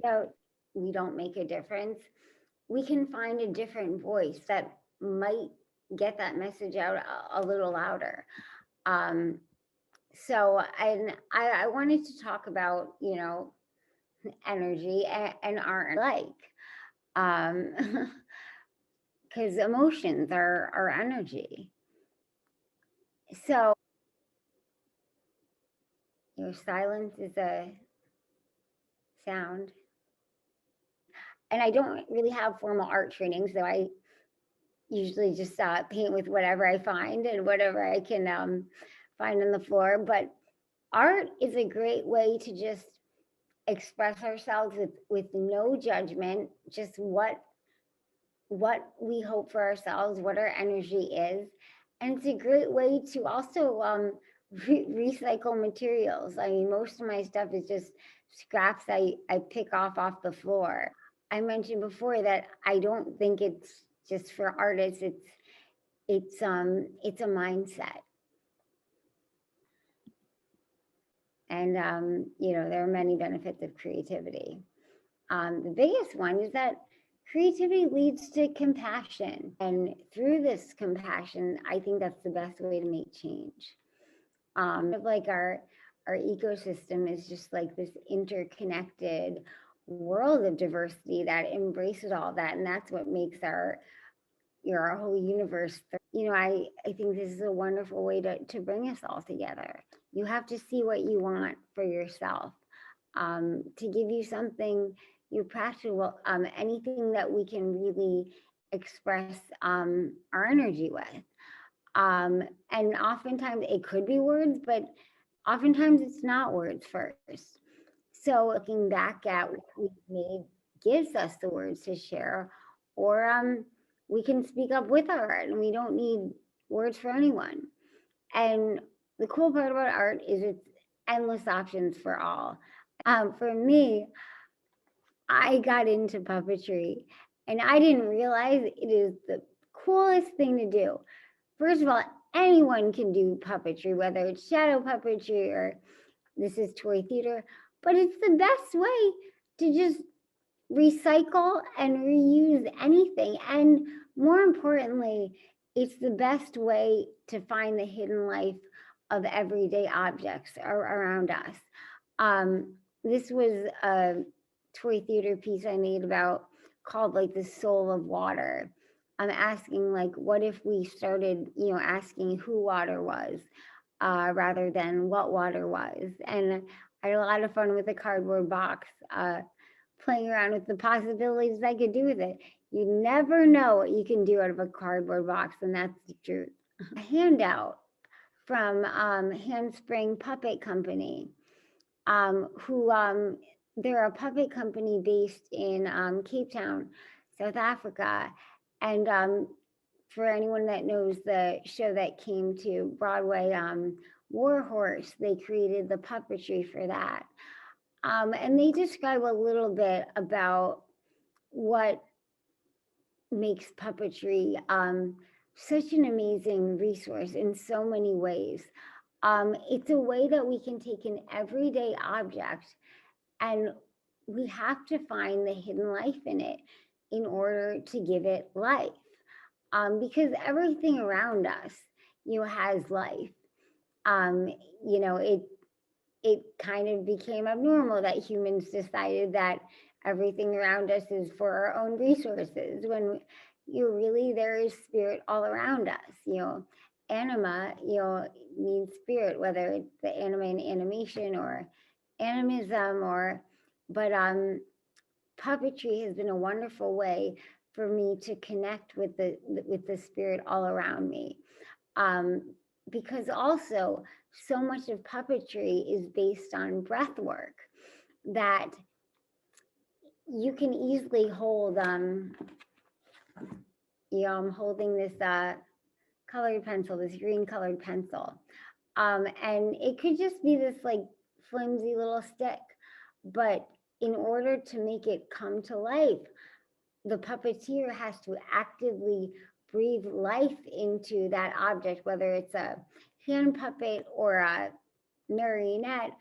out we don't make a difference, we can find a different voice that might get that message out a little louder. Um, so I wanted to talk about, energy and art because emotions are energy. So your silence is a sound. And I don't really have formal art training, so I usually just paint with whatever I find and whatever I can find on the floor. But art is a great way to just express ourselves with no judgment, just what we hope for ourselves, what our energy is. And it's a great way to also recycle materials. I mean, most of my stuff is just scraps I pick off the floor. I mentioned before that I don't think it's just for artists. It's a mindset. And there are many benefits of creativity. The biggest one is that creativity leads to compassion. And through this compassion, I think that's the best way to make change. Like our ecosystem is just like this interconnected world of diversity that embraces all that. And that's what makes our whole universe. I think this is a wonderful way to bring us all together. You have to see what you want for yourself. To give you something you're practical, anything that we can really express our energy with. And oftentimes it could be words, but oftentimes it's not words first. So looking back at what we've made gives us the words to share, or we can speak up with our art, and we don't need words for anyone. And the cool part about art is it's endless options for all. For me, I got into puppetry and I didn't realize it is the coolest thing to do. First of all, anyone can do puppetry, whether it's shadow puppetry or this is toy theater, but it's the best way to just recycle and reuse anything. And more importantly, it's the best way to find the hidden life of everyday objects around us. This was a toy theater piece I made called like the soul of water. I'm asking like, what if we started, asking who water was rather than what water was? And I had a lot of fun with the cardboard box, playing around with the possibilities I could do with it. You never know what you can do out of a cardboard box, and that's the truth. A handout from Handspring Puppet Company, who they're a puppet company based in Cape Town, South Africa. And for anyone that knows the show that came to Broadway, War Horse, they created the puppetry for that. And they describe a little bit about what makes puppetry such an amazing resource in so many ways. It's a way that we can take an everyday object and we have to find the hidden life in it in order to give it life. Because everything around us, has life. It kind of became abnormal that humans decided that everything around us is for our own resources when really there is spirit all around us. Anima, means spirit, whether it's the anima in animation or animism but puppetry has been a wonderful way for me to connect with the spirit all around me. Because also so much of puppetry is based on breath work that you can easily hold. I'm holding this colored pencil, this green colored pencil. And it could just be this like flimsy little stick, but in order to make it come to life, the puppeteer has to actively breathe life into that object, whether it's a hand puppet or a marionette.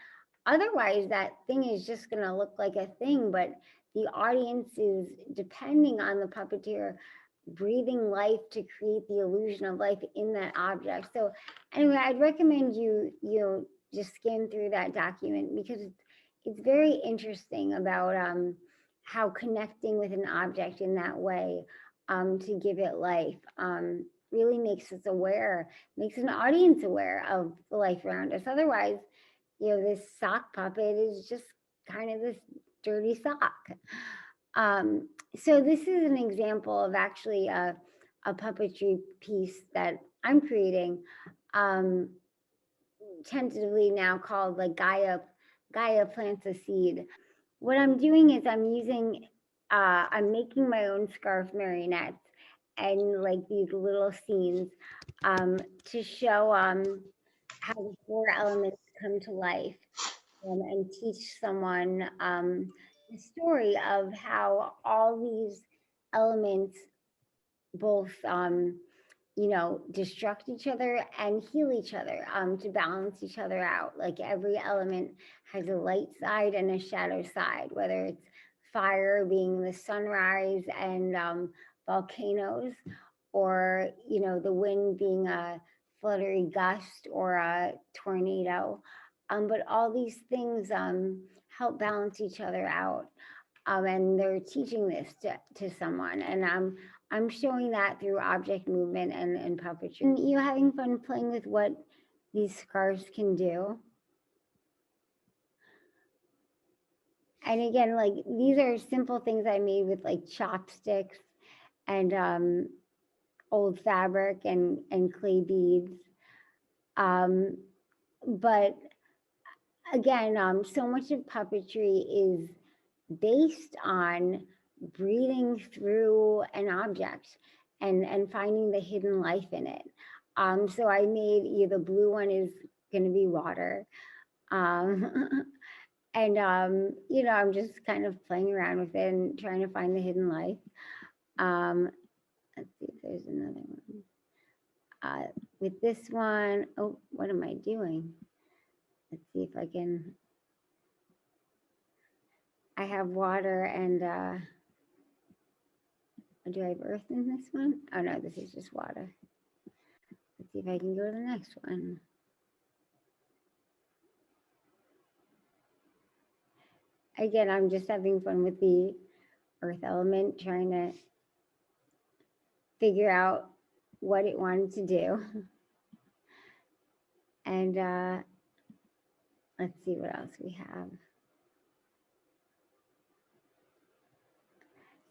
Otherwise, that thing is just going to look like a thing, but the audience is depending on the puppeteer breathing life to create the illusion of life in that object. So anyway, I'd recommend you just skim through that document, because it's very interesting about how connecting with an object in that way to give it life really makes us aware, makes an audience aware of the life around us. Otherwise, this sock puppet is just kind of this dirty sock. So this is an example of actually a puppetry piece that I'm creating, tentatively now called like Gaia Plants a Seed. What I'm doing is I'm making my own scarf marionettes and like these little scenes to show how the four elements come to life, and teach someone the story of how all these elements both destruct each other and heal each other, to balance each other out. Like every element has a light side and a shadow side, whether it's fire being the sunrise and volcanoes, or the wind being a fluttery gust or a tornado. But all these things help balance each other out. And they're teaching this to someone, and I'm showing that through object movement and puppetry. And you having fun playing with what these scarves can do. And again, like these are simple things I made with like chopsticks and old fabric and clay beads. But again, so much of puppetry is based on breathing through an object and finding the hidden life in it. So I made, the blue one is going to be water. Um, and, I'm just kind of playing around with it and trying to find the hidden life. Let's see if there's another one. With this one, oh, what am I doing? Let's see if I can. I have water and do I have earth in this one? Oh no, this is just water. Let's see if I can go to the next one. Again, I'm just having fun with the earth element, trying to figure out what it wanted to do. And let's see what else we have.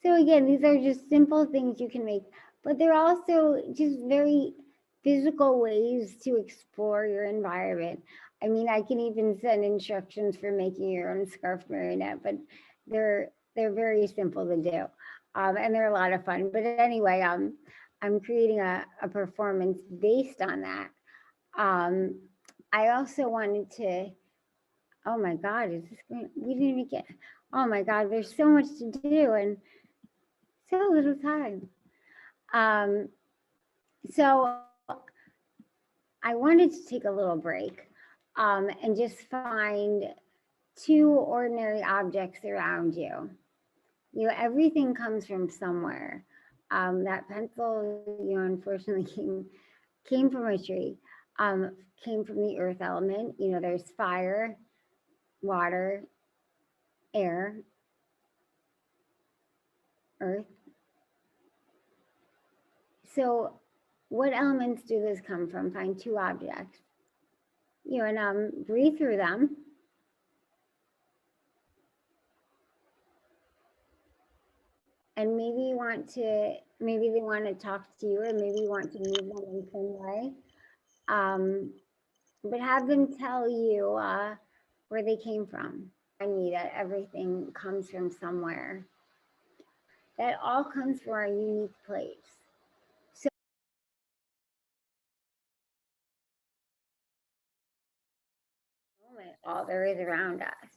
So again, these are just simple things you can make, but they're also just very physical ways to explore your environment. I mean, I can even send instructions for making your own scarf marionette, but they're very simple to do, and they're a lot of fun. But anyway, I'm creating a performance based on that. I also wanted to. Oh my God, is this going? We didn't even get. Oh my God, there's so much to do and so little time. So I wanted to take a little break and just find two ordinary objects around you. Everything comes from somewhere. That pencil, unfortunately came from a tree, came from the earth element. There's fire, water, air, earth. So what elements do those come from? Find two objects, and breathe through them. And maybe they want to talk to you, or maybe you want to move them in some way. But have them tell you where they came from. I mean that everything comes from somewhere. That all comes from our unique place. So all there is around us.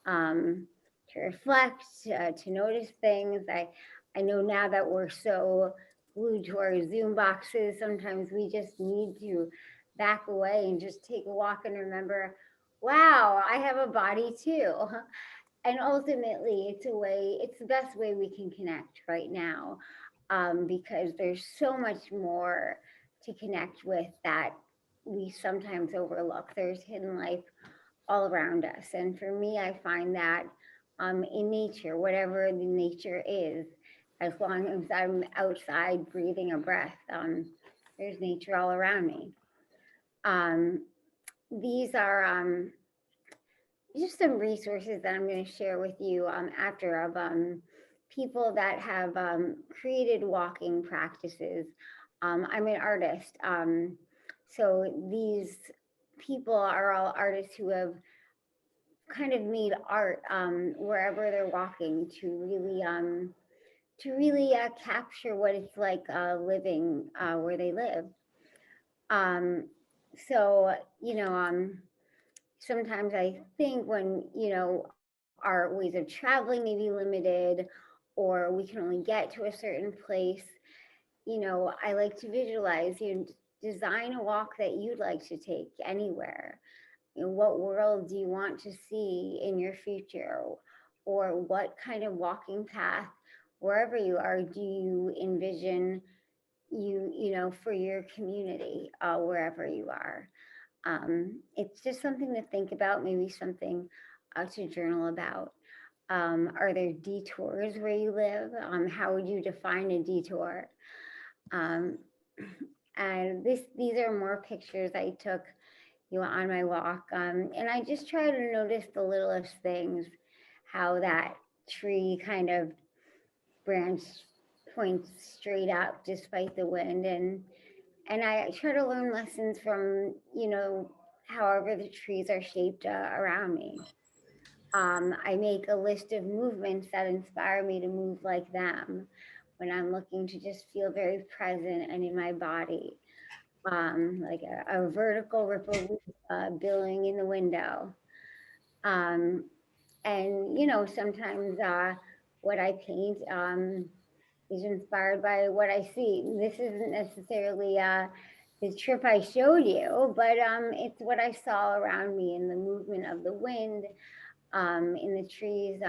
To reflect, to notice things. I know now that we're so glued to our Zoom boxes, sometimes we just need to back away and just take a walk and remember wow, I have a body too. And ultimately, it's the best way we can connect right now, because there's so much more to connect with that we sometimes overlook. There's hidden life all around us. And for me, I find that in nature, whatever the nature is, as long as I'm outside breathing a breath, there's nature all around me. Um, these are just some resources that I'm going to share with you after of people that have created walking practices. I'm an artist. So these people are all artists who have kind of made art wherever they're walking to really capture what it's like living where they live. Um, so you know, sometimes I think when our ways of traveling may be limited, or we can only get to a certain place, I like to visualize. Design a walk that you'd like to take anywhere. What world do you want to see in your future, or what kind of walking path wherever you are do you envision for your community wherever you are. It's just something to think about, maybe something to journal about. Are there detours where you live? How would you define a detour? um, and these are more pictures I took on my walk. And I just try to notice the littlest things, how that tree kind of branch points straight up despite the wind. And I try to learn lessons from, however the trees are shaped around me. I make a list of movements that inspire me to move like them when I'm looking to just feel very present and in my body. Like a vertical ripple leaf billowing in the window. Um, and, sometimes what I paint is inspired by what I see. This isn't necessarily the trip I showed you, but it's what I saw around me in the movement of the wind, in the trees,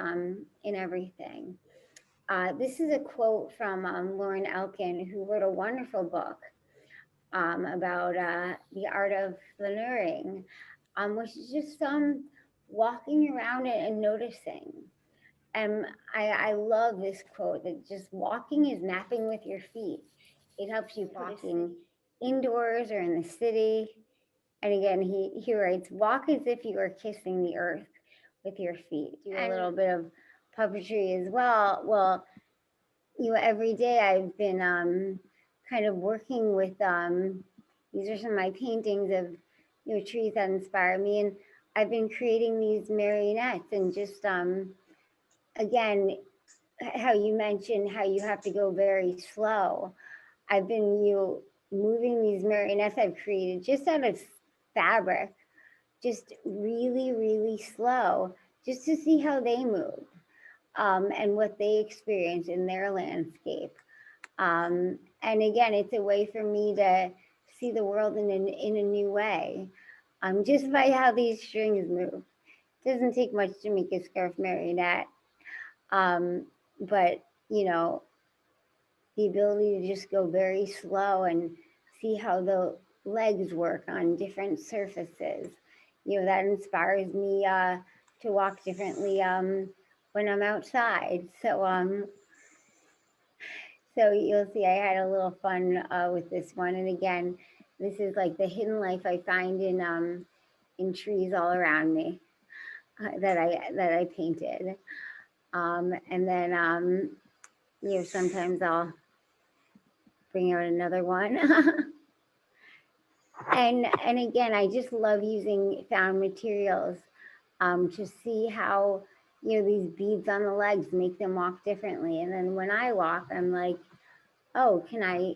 in everything. This is a quote from Lauren Elkin, who wrote a wonderful book about the art of flaneuring, which is just walking around it and noticing. And I love this quote that just walking is mapping with your feet. It helps you walking indoors or in the city. And again, he writes, walk as if you are kissing the earth with your feet. Do a little bit of puppetry as well. Well, every day I've been kind of working with, these are some of my paintings of, trees that inspire me. And I've been creating these marionettes and just, again, how you mentioned how you have to go very slow. I've been moving these marionettes I've created just out of fabric, just really, really slow, just to see how they move and what they experience in their landscape. And again, it's a way for me to see the world in a new way, just by how these strings move. It doesn't take much to make a scarf marionette, but the ability to just go very slow and see how the legs work on different surfaces. That inspires me to walk differently when I'm outside. So you'll see I had a little fun with this one. And again, this is like the hidden life I find in trees all around me that I painted. And then sometimes I'll bring out another one. and again, I just love using found materials to see how these beads on the legs make them walk differently. And then when I walk, I'm like, oh, can I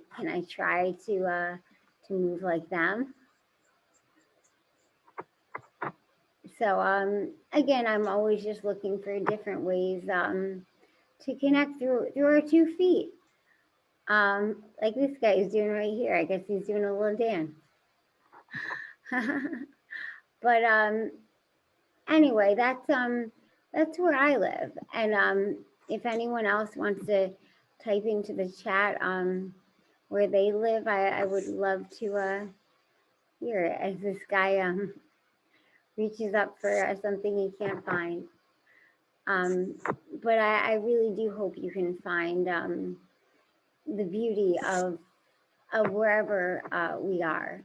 try to move like them? So again, I'm always just looking for different ways to connect through our 2 feet. Like this guy is doing right here. I guess he's doing a little dance. But anyway, that's where I live. And if anyone else wants to type into the chat where they live, I would love to hear it as this guy reaches up for something he can't find. But I really do hope you can find the beauty of wherever we are.